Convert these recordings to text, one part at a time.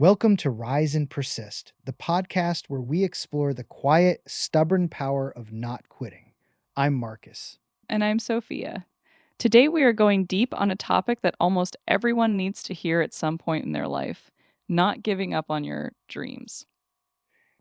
Welcome to Rise and Persist, the podcast where we explore the quiet, stubborn power of not quitting. I'm Marcus. And I'm Sophia. Today we are going deep on a topic that almost everyone needs to hear at some point in their life: not giving up on your dreams.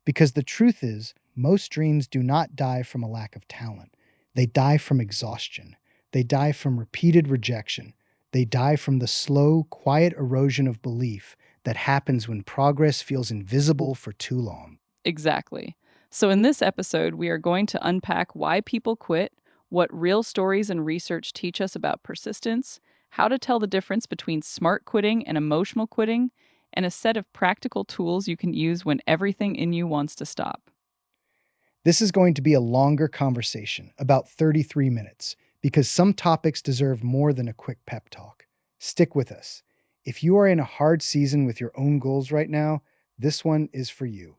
Because the truth is, most dreams do not die from a lack of talent. They die from exhaustion. They die from repeated rejection. They die from the slow, quiet erosion of belief that happens when progress feels invisible for too long. Exactly. So, in this episode, we are going to unpack why people quit, what real stories and research teach us about persistence, how to tell the difference between smart quitting and emotional quitting, and a set of practical tools you can use when everything in you wants to stop. This is going to be a longer conversation, about 33 minutes, because some topics deserve more than a quick pep talk. Stick with us. If you are in a hard season with your own goals right now, this one is for you.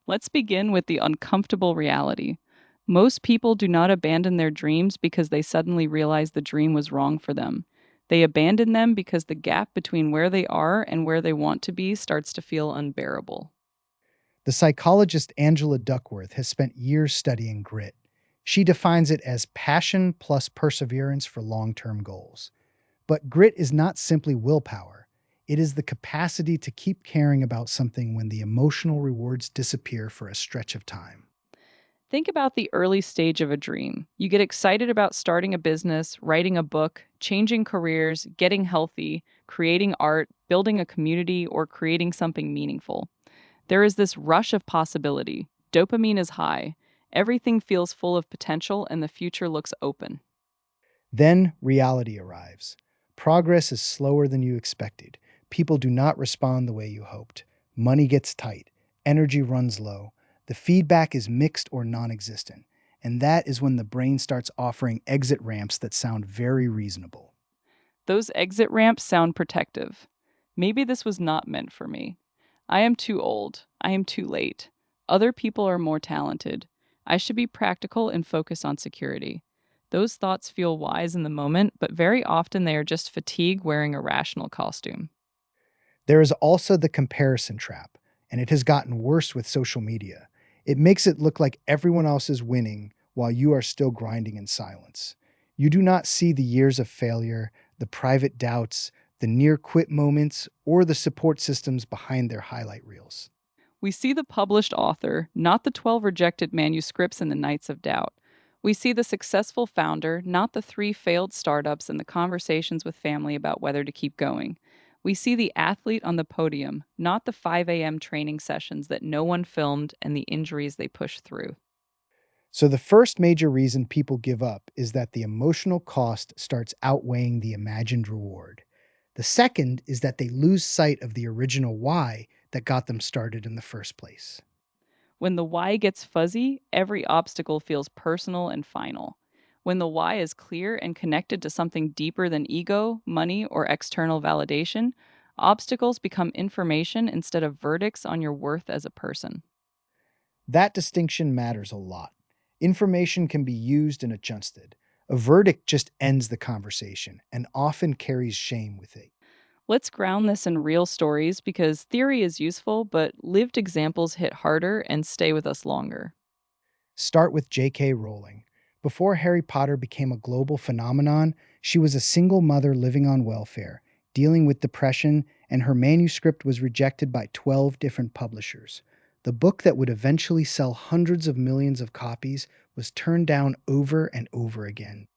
Let's begin with the uncomfortable reality. Most people do not abandon their dreams because they suddenly realize the dream was wrong for them. They abandon them because the gap between where they are and where they want to be starts to feel unbearable. The psychologist Angela Duckworth has spent years studying grit. She defines it as passion plus perseverance for long term goals. But grit is not simply willpower, it is the capacity to keep caring about something when the emotional rewards disappear for a stretch of time. Think about the early stage of a dream. You get excited about starting a business, writing a book, changing careers, getting healthy, creating art, building a community, or creating something meaningful. There is this rush of possibility. Dopamine is high. Everything feels full of potential, and the future looks open. Then reality arrives. Progress is slower than you expected. People do not respond the way you hoped. Money gets tight. Energy runs low. The feedback is mixed or non existent. And that is when the brain starts offering exit ramps that sound very reasonable. Those exit ramps sound protective. Maybe this was not meant for me. I am too old. I am too late. Other people are more talented. I should be practical and focus on security. Those thoughts feel wise in the moment, but very often they are just fatigue wearing a rational costume. There is also the comparison trap, and it has gotten worse with social media. It makes it look like everyone else is winning while you are still grinding in silence. You do not see the years of failure, the private doubts, the near quit moments, or the support systems behind their highlight reels. We see the published author, not the 12 rejected manuscripts and the nights of doubt. We see the successful founder, not the 3 failed startups and the conversations with family about whether to keep going. We see the athlete on the podium, not the 5 a.m. training sessions that no one filmed and the injuries they pushed through. So, the first major reason people give up is that the emotional cost starts outweighing the imagined reward. The second is that they lose sight of the original why that got them started in the first place. When the why gets fuzzy, every obstacle feels personal and final. When the why is clear and connected to something deeper than ego, money, or external validation, obstacles become information instead of verdicts on your worth as a person. That distinction matters a lot. Information can be used and adjusted. A verdict just ends the conversation and often carries shame with it. Let's ground this in real stories because theory is useful, but lived examples hit harder and stay with us longer. Start with J.K. Rowling. Before Harry Potter became a global phenomenon, she was a single mother living on welfare, dealing with depression, and her manuscript was rejected by 12 different publishers. The book that would eventually sell hundreds of millions of copies was turned down over and over again.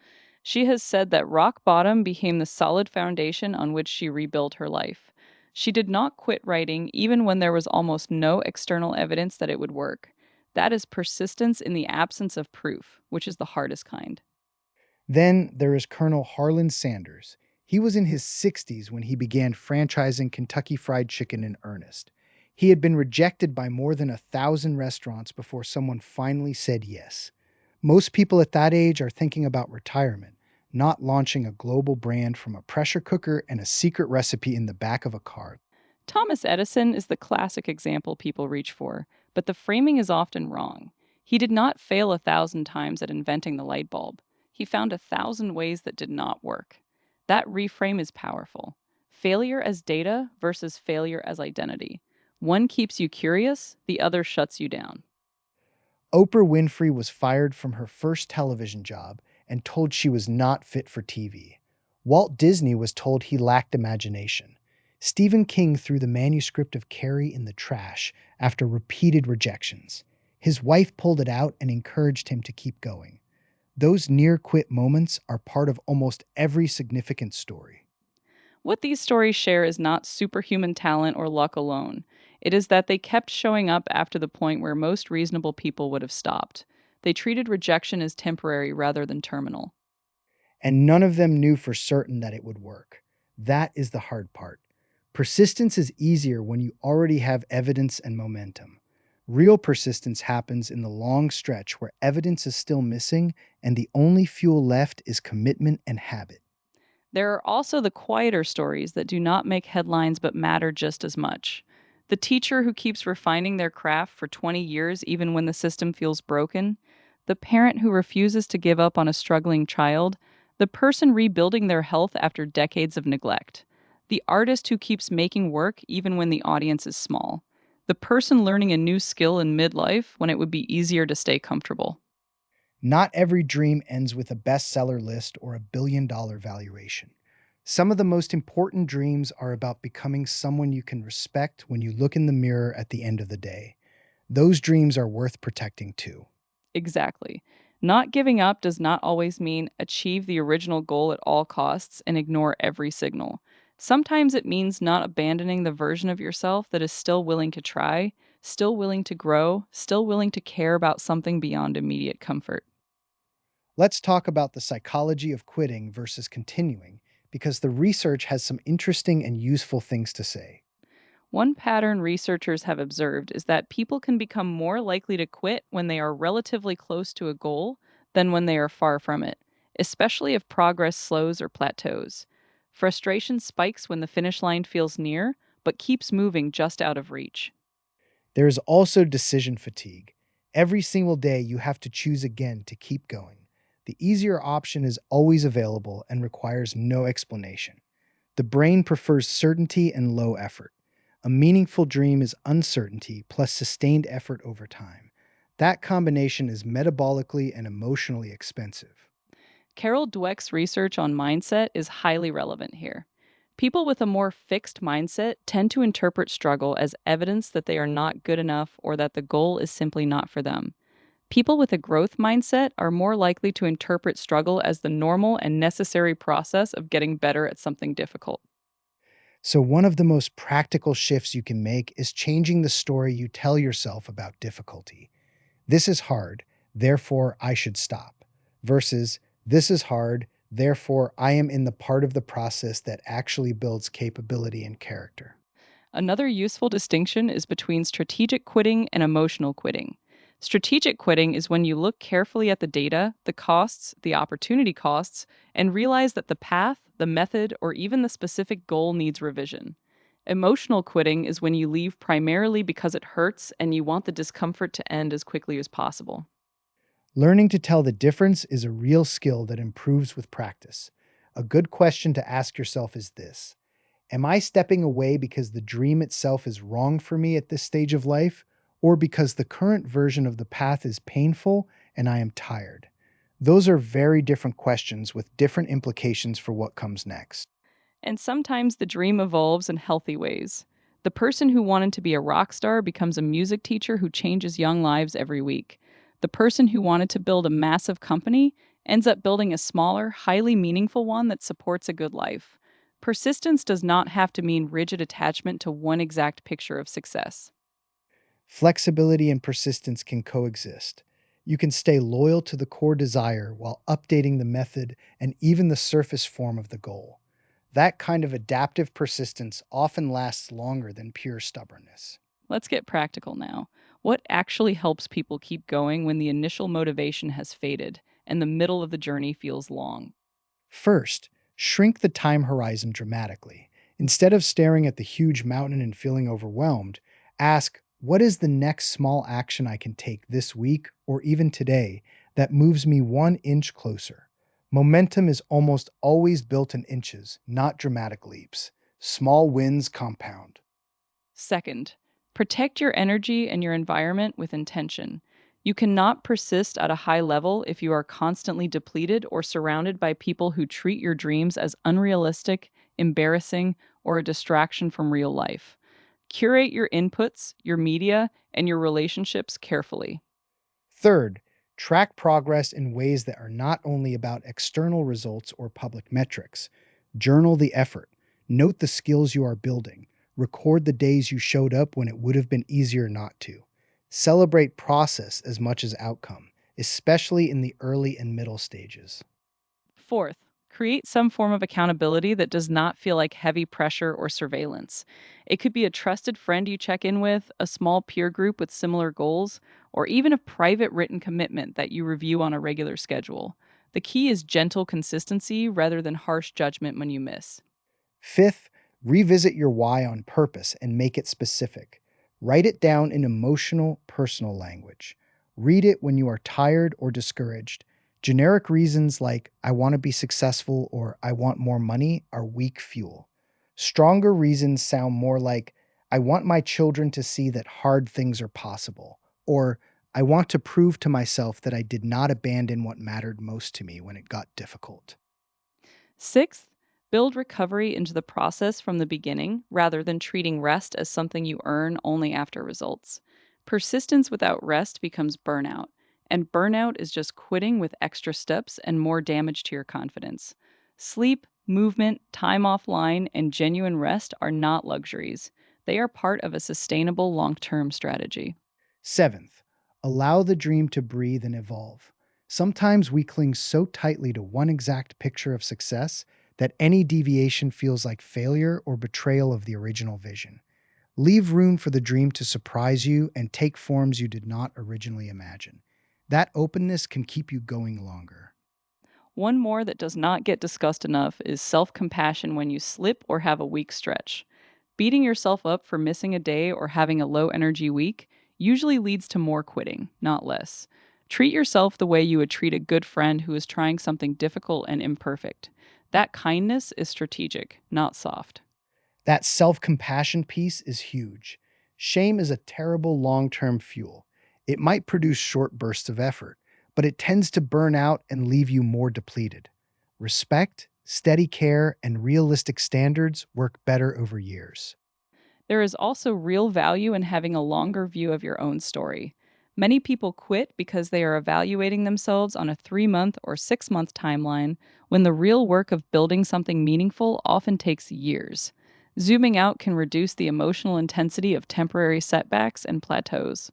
She has said that rock bottom became the solid foundation on which she rebuilt her life. She did not quit writing even when there was almost no external evidence that it would work. That is persistence in the absence of proof, which is the hardest kind. Then there is Colonel Harlan Sanders. He was in his 60s when he began franchising Kentucky Fried Chicken in earnest. He had been rejected by more than 1,000 restaurants before someone finally said yes. Most people at that age are thinking about retirement, not launching a global brand from a pressure cooker and a secret recipe in the back of a car. Thomas Edison is the classic example people reach for, but the framing is often wrong. He did not fail 1,000 times at inventing the light bulb. He found 1,000 ways that did not work. That reframe is powerful. Failure as data versus failure as identity. One keeps you curious, the other shuts you down. Oprah Winfrey was fired from her first television job and told she was not fit for TV. Walt Disney was told he lacked imagination. Stephen King threw the manuscript of Carrie in the trash after repeated rejections. His wife pulled it out and encouraged him to keep going. Those near quit moments are part of almost every significant story. What these stories share is not superhuman talent or luck alone. It is that they kept showing up after the point where most reasonable people would have stopped. They treated rejection as temporary rather than terminal. And none of them knew for certain that it would work. That is the hard part. Persistence is easier when you already have evidence and momentum. Real persistence happens in the long stretch where evidence is still missing and the only fuel left is commitment and habit. There are also the quieter stories that do not make headlines but matter just as much. The teacher who keeps refining their craft for 20 years even when the system feels broken, the parent who refuses to give up on a struggling child, the person rebuilding their health after decades of neglect, the artist who keeps making work even when the audience is small, the person learning a new skill in midlife when it would be easier to stay comfortable. Not every dream ends with a bestseller list or a billion-dollar valuation. Some of the most important dreams are about becoming someone you can respect when you look in the mirror at the end of the day. Those dreams are worth protecting too. Exactly. Not giving up does not always mean achieve the original goal at all costs and ignore every signal. Sometimes it means not abandoning the version of yourself that is still willing to try, still willing to grow, still willing to care about something beyond immediate comfort. Let's talk about the psychology of quitting versus continuing, because the research has some interesting and useful things to say. One pattern researchers have observed is that people can become more likely to quit when they are relatively close to a goal than when they are far from it, especially if progress slows or plateaus. Frustration spikes when the finish line feels near, but keeps moving just out of reach. There is also decision fatigue. Every single day, you have to choose again to keep going. The easier option is always available and requires no explanation. The brain prefers certainty and low effort. A meaningful dream is uncertainty plus sustained effort over time. That combination is metabolically and emotionally expensive. Carol Dweck's research on mindset is highly relevant here. People with a more fixed mindset tend to interpret struggle as evidence that they are not good enough or that the goal is simply not for them. People with a growth mindset are more likely to interpret struggle as the normal and necessary process of getting better at something difficult. So, one of the most practical shifts you can make is changing the story you tell yourself about difficulty. This is hard, therefore I should stop, versus this is hard, therefore I am in the part of the process that actually builds capability and character. Another useful distinction is between strategic quitting and emotional quitting. Strategic quitting is when you look carefully at the data, the costs, the opportunity costs, and realize that the path, the method, or even the specific goal needs revision. Emotional quitting is when you leave primarily because it hurts and you want the discomfort to end as quickly as possible. Learning to tell the difference is a real skill that improves with practice. A good question to ask yourself is this: am I stepping away because the dream itself is wrong for me at this stage of life, or because the current version of the path is painful and I am tired? Those are very different questions with different implications for what comes next. And sometimes the dream evolves in healthy ways. The person who wanted to be a rock star becomes a music teacher who changes young lives every week. The person who wanted to build a massive company ends up building a smaller, highly meaningful one that supports a good life. Persistence does not have to mean rigid attachment to one exact picture of success. Flexibility and persistence can coexist. You can stay loyal to the core desire while updating the method and even the surface form of the goal. That kind of adaptive persistence often lasts longer than pure stubbornness. Let's get practical now. What actually helps people keep going when the initial motivation has faded and the middle of the journey feels long? First, shrink the time horizon dramatically. Instead of staring at the huge mountain and feeling overwhelmed, ask, what is the next small action I can take this week or even today that moves me 1 inch closer? Momentum is almost always built in inches, not dramatic leaps. Small wins compound. Second, Protect your energy and your environment with intention. You cannot persist at a high level if you are constantly depleted or surrounded by people who treat your dreams as unrealistic, embarrassing, or a distraction from real life. Curate your inputs, your media, and your relationships carefully. Third, track progress in ways that are not only about external results or public metrics. Journal the effort, note the skills you are building, record the days you showed up when it would have been easier not to. Celebrate process as much as outcome, especially in the early and middle stages. Fourth, create some form of accountability that does not feel like heavy pressure or surveillance. It could be a trusted friend you check in with, a small peer group with similar goals, or even a private written commitment that you review on a regular schedule. The key is gentle consistency rather than harsh judgment when you miss. Fifth, revisit your why on purpose and make it specific. Write it down in emotional, personal language. Read it when you are tired or discouraged. Generic reasons like, I want to be successful or I want more money are weak fuel. Stronger reasons sound more like, I want my children to see that hard things are possible, or I want to prove to myself that I did not abandon what mattered most to me when it got difficult. Sixth, build recovery into the process from the beginning rather than treating rest as something you earn only after results. Persistence without rest becomes burnout, and burnout is just quitting with extra steps and more damage to your confidence. Sleep, movement, time offline, and genuine rest are not luxuries. They are part of a sustainable long term strategy. Seventh, allow the dream to breathe and evolve. Sometimes we cling so tightly to one exact picture of success that any deviation feels like failure or betrayal of the original vision. Leave room for the dream to surprise you and take forms you did not originally imagine. That openness can keep you going longer. One more that does not get discussed enough is self compassion when you slip or have a weak stretch. Beating yourself up for missing a day or having a low energy week usually leads to more quitting, not less. Treat yourself the way you would treat a good friend who is trying something difficult and imperfect. That kindness is strategic, not soft. That self compassion piece is huge. Shame is a terrible long term fuel. It might produce short bursts of effort, but it tends to burn out and leave you more depleted. Respect, steady care, and realistic standards work better over years. There is also real value in having a longer view of your own story. Many people quit because they are evaluating themselves on a 3 month or 6 month timeline, when the real work of building something meaningful often takes years. Zooming out can reduce the emotional intensity of temporary setbacks and plateaus.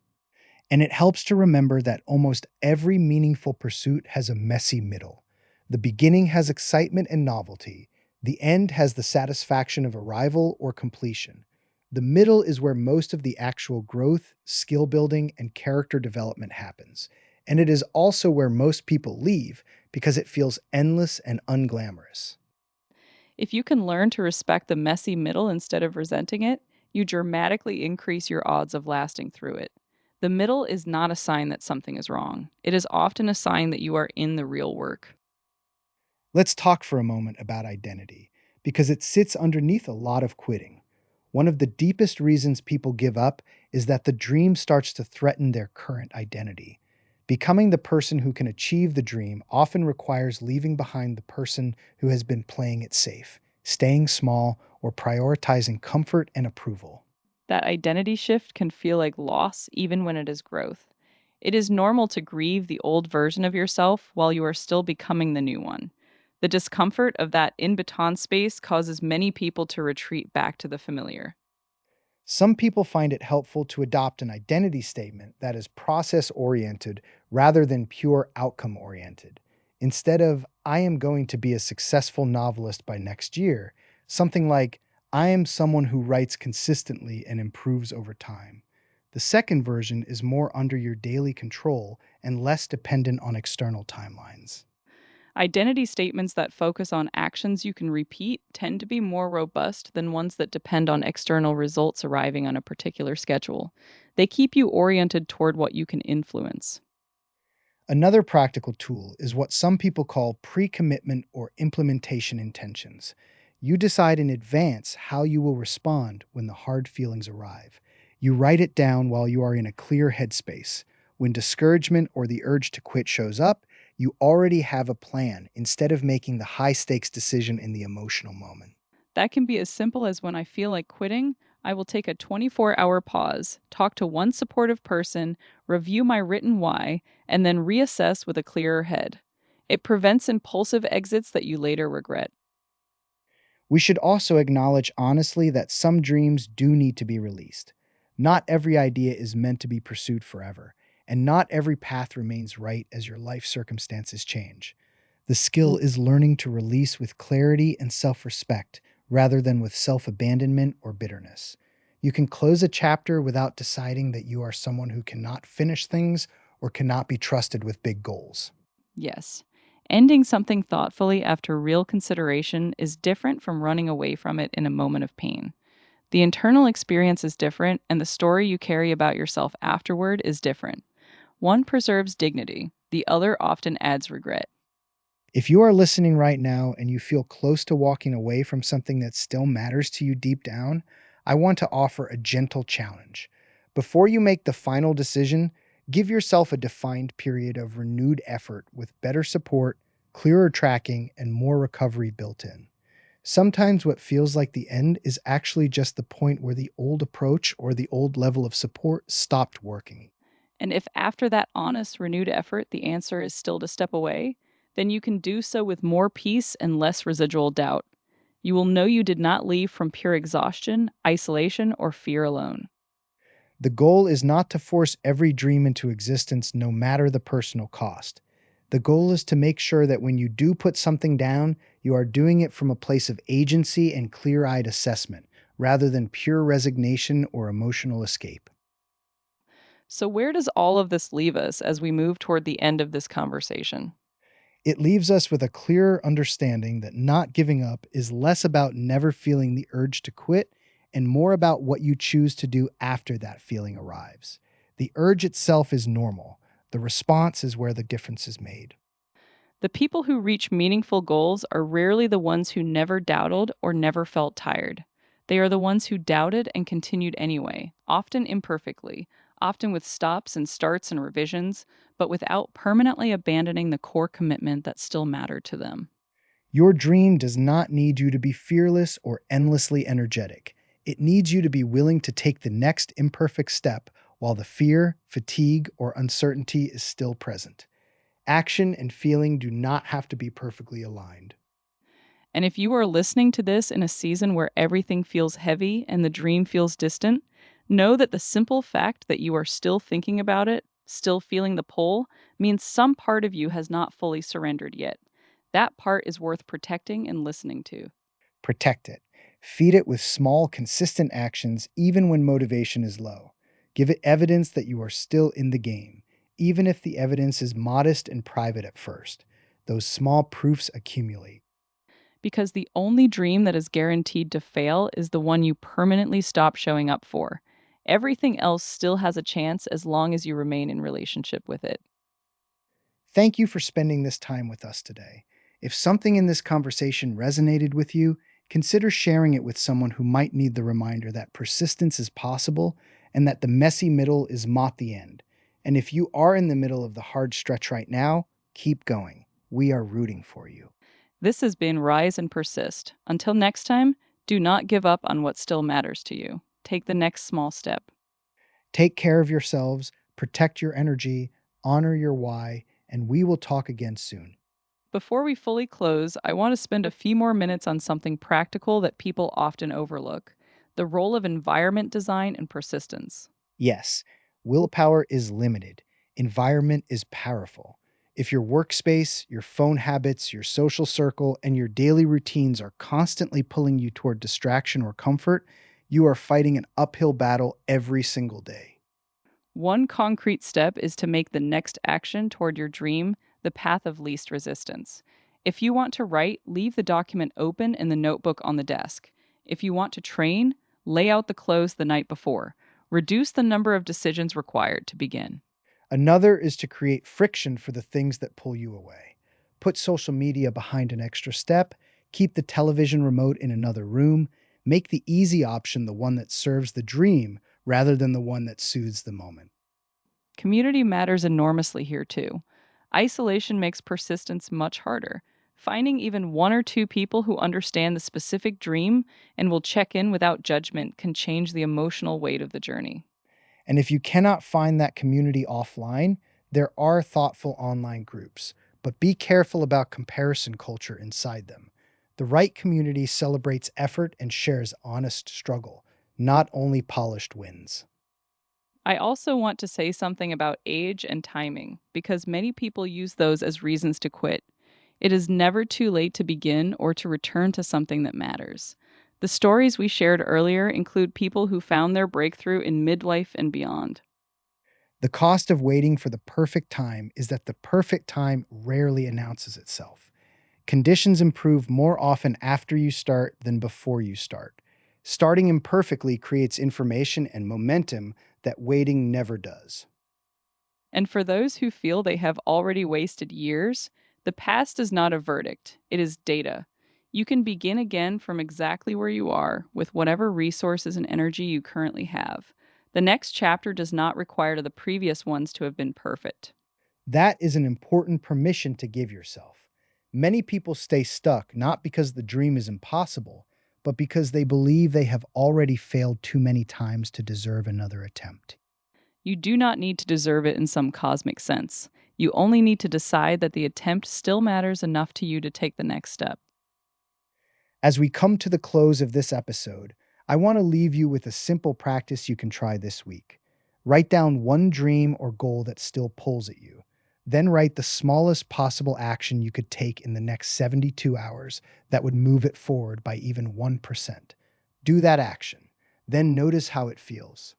And it helps to remember that almost every meaningful pursuit has a messy middle. The beginning has excitement and novelty. The end has the satisfaction of arrival or completion. The middle is where most of the actual growth, skill building, and character development happens. And it is also where most people leave because it feels endless and unglamorous. If you can learn to respect the messy middle instead of resenting it, you dramatically increase your odds of lasting through it. The middle is not a sign that something is wrong. It is often a sign that you are in the real work. Let's talk for a moment about identity, because it sits underneath a lot of quitting. One of the deepest reasons people give up is that the dream starts to threaten their current identity. Becoming the person who can achieve the dream often requires leaving behind the person who has been playing it safe, staying small, or prioritizing comfort and approval. That identity shift can feel like loss even when it is growth. It is normal to grieve the old version of yourself while you are still becoming the new one. The discomfort of that in baton space causes many people to retreat back to the familiar. Some people find it helpful to adopt an identity statement that is process oriented rather than pure outcome oriented. Instead of, I am going to be a successful novelist by next year, something like, I am someone who writes consistently and improves over time. The second version is more under your daily control and less dependent on external timelines. Identity statements that focus on actions you can repeat tend to be more robust than ones that depend on external results arriving on a particular schedule. They keep you oriented toward what you can influence. Another practical tool is what some people call pre commitment or implementation intentions. You decide in advance how you will respond when the hard feelings arrive. You write it down while you are in a clear headspace. When discouragement or the urge to quit shows up, you already have a plan instead of making the high stakes decision in the emotional moment. That can be as simple as when I feel like quitting, I will take a 24-hour pause, talk to one supportive person, review my written why, and then reassess with a clearer head. It prevents impulsive exits that you later regret. We should also acknowledge honestly that some dreams do need to be released. Not every idea is meant to be pursued forever, and not every path remains right as your life circumstances change. The skill is learning to release with clarity and self respect rather than with self abandonment or bitterness. You can close a chapter without deciding that you are someone who cannot finish things or cannot be trusted with big goals. Yes. Ending something thoughtfully after real consideration is different from running away from it in a moment of pain. The internal experience is different, and the story you carry about yourself afterward is different. One preserves dignity, the other often adds regret. If you are listening right now and you feel close to walking away from something that still matters to you deep down, I want to offer a gentle challenge. Before you make the final decision, give yourself a defined period of renewed effort with better support, clearer tracking, and more recovery built in. Sometimes what feels like the end is actually just the point where the old approach or the old level of support stopped working. And if after that honest, renewed effort, the answer is still to step away, then you can do so with more peace and less residual doubt. You will know you did not leave from pure exhaustion, isolation, or fear alone. The goal is not to force every dream into existence, no matter the personal cost. The goal is to make sure that when you do put something down, you are doing it from a place of agency and clear eyed assessment, rather than pure resignation or emotional escape. So, where does all of this leave us as we move toward the end of this conversation? It leaves us with a clearer understanding that not giving up is less about never feeling the urge to quit and more about what you choose to do after that feeling arrives. The urge itself is normal, the response is where the difference is made. The people who reach meaningful goals are rarely the ones who never doubted or never felt tired. They are the ones who doubted and continued anyway, often imperfectly, often with stops and starts and revisions, but without permanently abandoning the core commitment that still mattered to them. Your dream does not need you to be fearless or endlessly energetic. It needs you to be willing to take the next imperfect step while the fear, fatigue, or uncertainty is still present. Action and feeling do not have to be perfectly aligned. And if you are listening to this in a season where everything feels heavy and the dream feels distant, know that the simple fact that you are still thinking about it, still feeling the pull, means some part of you has not fully surrendered yet. That part is worth protecting and listening to. Protect it. Feed it with small, consistent actions even when motivation is low. Give it evidence that you are still in the game, even if the evidence is modest and private at first. Those small proofs accumulate. Because the only dream that is guaranteed to fail is the one you permanently stop showing up for. Everything else still has a chance as long as you remain in relationship with it. Thank you for spending this time with us today. If something in this conversation resonated with you, consider sharing it with someone who might need the reminder that persistence is possible and that the messy middle is not the end. And if you are in the middle of the hard stretch right now, keep going. We are rooting for you. This has been Rise and Persist. Until next time, do not give up on what still matters to you. Take the next small step. Take care of yourselves, protect your energy, honor your why, and we will talk again soon. Before we fully close, I want to spend a few more minutes on something practical that people often overlook: the role of environment design and persistence. Yes, willpower is limited. Environment is powerful. If your workspace, your phone habits, your social circle, and your daily routines are constantly pulling you toward distraction or comfort, you are fighting an uphill battle every single day. One concrete step is to make the next action toward your dream the path of least resistance. If you want to write, leave the document open in the notebook on the desk. If you want to train, lay out the clothes the night before. Reduce the number of decisions required to begin. Another is to create friction for the things that pull you away. Put social media behind an extra step, keep the television remote in another room, make the easy option the one that serves the dream rather than the one that soothes the moment. Community matters enormously here, too. Isolation makes persistence much harder. Finding even one or two people who understand the specific dream and will check in without judgment can change the emotional weight of the journey. And if you cannot find that community offline, there are thoughtful online groups, but be careful about comparison culture inside them. The right community celebrates effort and shares honest struggle, not only polished wins. I also want to say something about age and timing, because many people use those as reasons to quit. It is never too late to begin or to return to something that matters. The stories we shared earlier include people who found their breakthrough in midlife and beyond. The cost of waiting for the perfect time is that the perfect time rarely announces itself. Conditions improve more often after you start than before you start. Starting imperfectly creates information and momentum that waiting never does. And for those who feel they have already wasted years, the past is not a verdict, it is data. You can begin again from exactly where you are with whatever resources and energy you currently have. The next chapter does not require the previous ones to have been perfect. That is an important permission to give yourself. Many people stay stuck not because the dream is impossible, but because they believe they have already failed too many times to deserve another attempt. You do not need to deserve it in some cosmic sense. You only need to decide that the attempt still matters enough to you to take the next step. As we come to the close of this episode, I want to leave you with a simple practice you can try this week. Write down one dream or goal that still pulls at you. Then write the smallest possible action you could take in the next 72 hours that would move it forward by even 1%. Do that action. Then notice how it feels.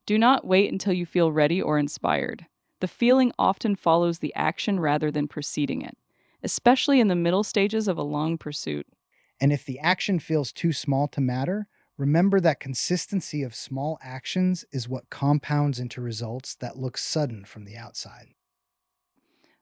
Do not wait until you feel ready or inspired. The feeling often follows the action rather than preceding it, especially in the middle stages of a long pursuit. And if the action feels too small to matter, remember that consistency of small actions is what compounds into results that look sudden from the outside.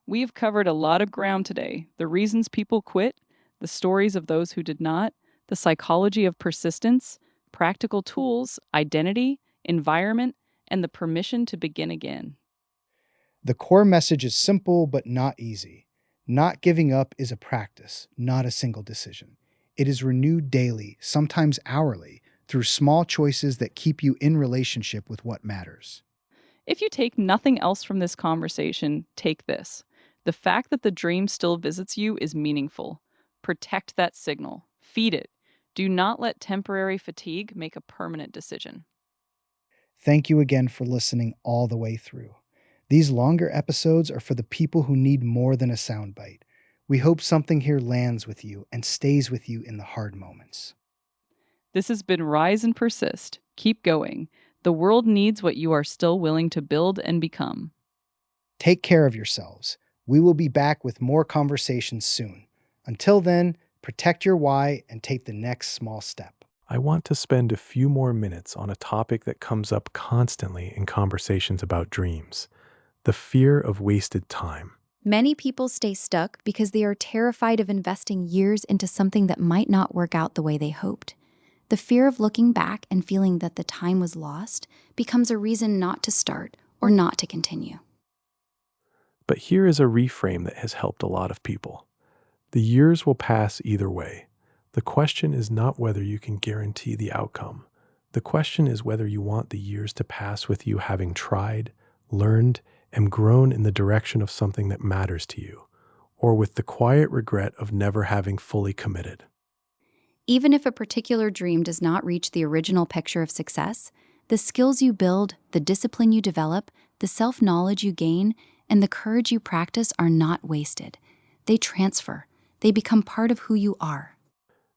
We've covered a lot of ground today: the reasons people quit, the stories of those who did not, the psychology of persistence, practical tools, identity, environment, and the permission to begin again. The core message is simple but not easy. Not giving up is a practice, not a single decision. It is renewed daily, sometimes hourly, through small choices that keep you in relationship with what matters. If you take nothing else from this conversation, take this: the fact that the dream still visits you is meaningful. Protect that signal, feed it. Do not let temporary fatigue make a permanent decision. Thank you again for listening all the way through. These longer episodes are for the people who need more than a soundbite. We hope something here lands with you and stays with you in the hard moments. This has been Rise and Persist. Keep going. The world needs what you are still willing to build and become. Take care of yourselves. We will be back with more conversations soon. Until then, protect your why and take the next small step. I want to spend a few more minutes on a topic that comes up constantly in conversations about dreams: the fear of wasted time. Many people stay stuck because they are terrified of investing years into something that might not work out the way they hoped. The fear of looking back and feeling that the time was lost becomes a reason not to start or not to continue. But here is a reframe that has helped a lot of people. The years will pass either way. The question is not whether you can guarantee the outcome. The question is whether you want the years to pass with you having tried, learned, and grown in the direction of something that matters to you, or with the quiet regret of never having fully committed. Even if a particular dream does not reach the original picture of success, the skills you build, the discipline you develop, the self-knowledge you gain, and the courage you practice are not wasted. They transfer. They become part of who you are.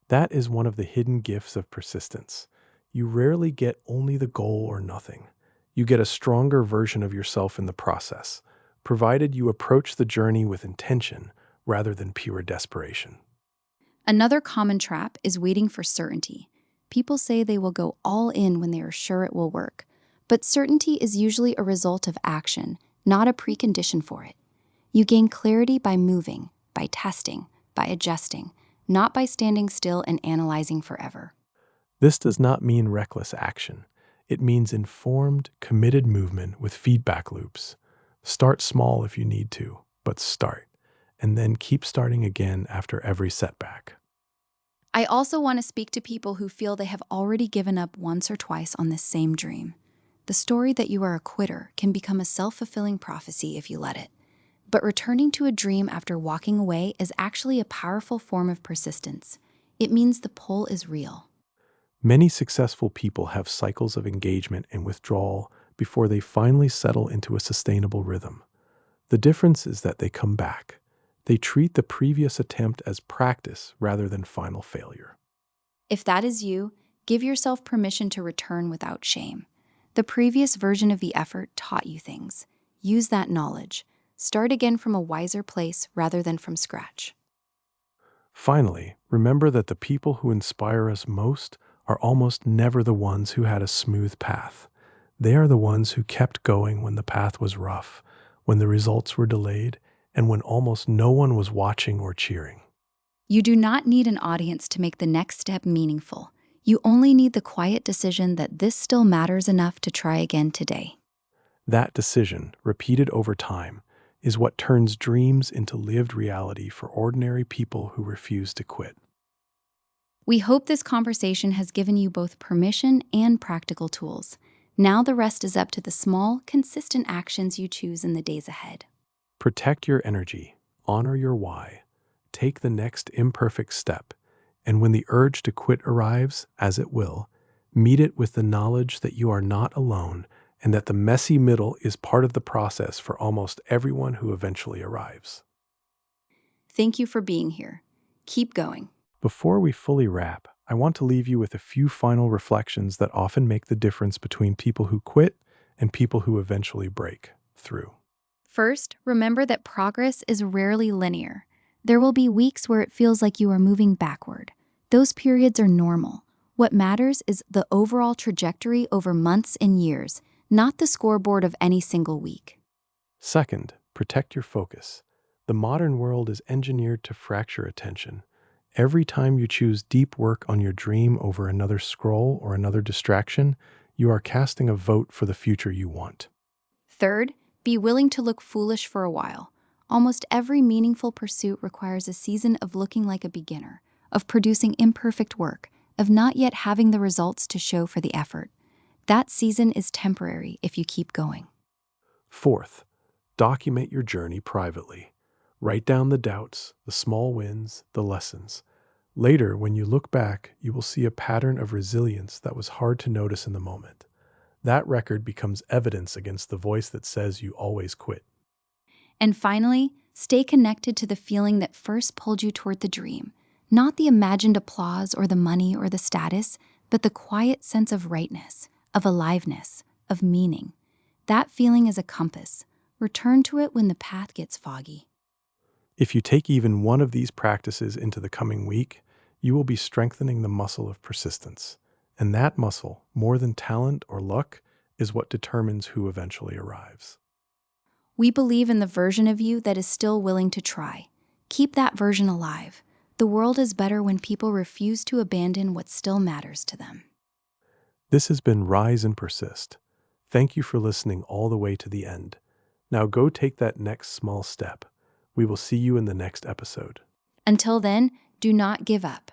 That is one of the hidden gifts of persistence. You rarely get only the goal or nothing. You get a stronger version of yourself in the process, provided you approach the journey with intention rather than pure desperation. Another common trap is waiting for certainty. People say they will go all in when they are sure it will work, but certainty is usually a result of action, not a precondition for it. You gain clarity by moving, by testing, by adjusting, not by standing still and analyzing forever. This does not mean reckless action. It means informed, committed movement with feedback loops. Start small if you need to, but start, and then keep starting again after every setback. I also want to speak to people who feel they have already given up once or twice on this same dream. The story that you are a quitter can become a self-fulfilling prophecy if you let it. But returning to a dream after walking away is actually a powerful form of persistence. It means the pull is real. Many successful people have cycles of engagement and withdrawal before they finally settle into a sustainable rhythm. The difference is that they come back. They treat the previous attempt as practice rather than final failure. If that is you, give yourself permission to return without shame. The previous version of the effort taught you things. Use that knowledge. Start again from a wiser place rather than from scratch. Finally, remember that the people who inspire us most are almost never the ones who had a smooth path. They are the ones who kept going when the path was rough, when the results were delayed, and when almost no one was watching or cheering. You do not need an audience to make the next step meaningful. You only need the quiet decision that this still matters enough to try again today. That decision, repeated over time, is what turns dreams into lived reality for ordinary people who refuse to quit. We hope this conversation has given you both permission and practical tools. Now the rest is up to the small, consistent actions you choose in the days ahead. Protect your energy, honor your why, take the next imperfect step, and when the urge to quit arrives, as it will, meet it with the knowledge that you are not alone and that the messy middle is part of the process for almost everyone who eventually arrives. Thank you for being here. Keep going. Before we fully wrap, I want to leave you with a few final reflections that often make the difference between people who quit and people who eventually break through. First, remember that progress is rarely linear. There will be weeks where it feels like you are moving backward. Those periods are normal. What matters is the overall trajectory over months and years, not the scoreboard of any single week. Second, protect your focus. The modern world is engineered to fracture attention. Every time you choose deep work on your dream over another scroll or another distraction, you are casting a vote for the future you want. Third, be willing to look foolish for a while. Almost every meaningful pursuit requires a season of looking like a beginner, of producing imperfect work, of not yet having the results to show for the effort. That season is temporary if you keep going. Fourth, document your journey privately. Write down the doubts, the small wins, the lessons. Later, when you look back, you will see a pattern of resilience that was hard to notice in the moment. That record becomes evidence against the voice that says you always quit. And finally, stay connected to the feeling that first pulled you toward the dream. Not the imagined applause or the money or the status, but the quiet sense of rightness, of aliveness, of meaning. That feeling is a compass. Return to it when the path gets foggy. If you take even one of these practices into the coming week, you will be strengthening the muscle of persistence. And that muscle, more than talent or luck, is what determines who eventually arrives. We believe in the version of you that is still willing to try. Keep that version alive. The world is better when people refuse to abandon what still matters to them. This has been Rise and Persist. Thank you for listening all the way to the end. Now go take that next small step. We will see you in the next episode. Until then, do not give up.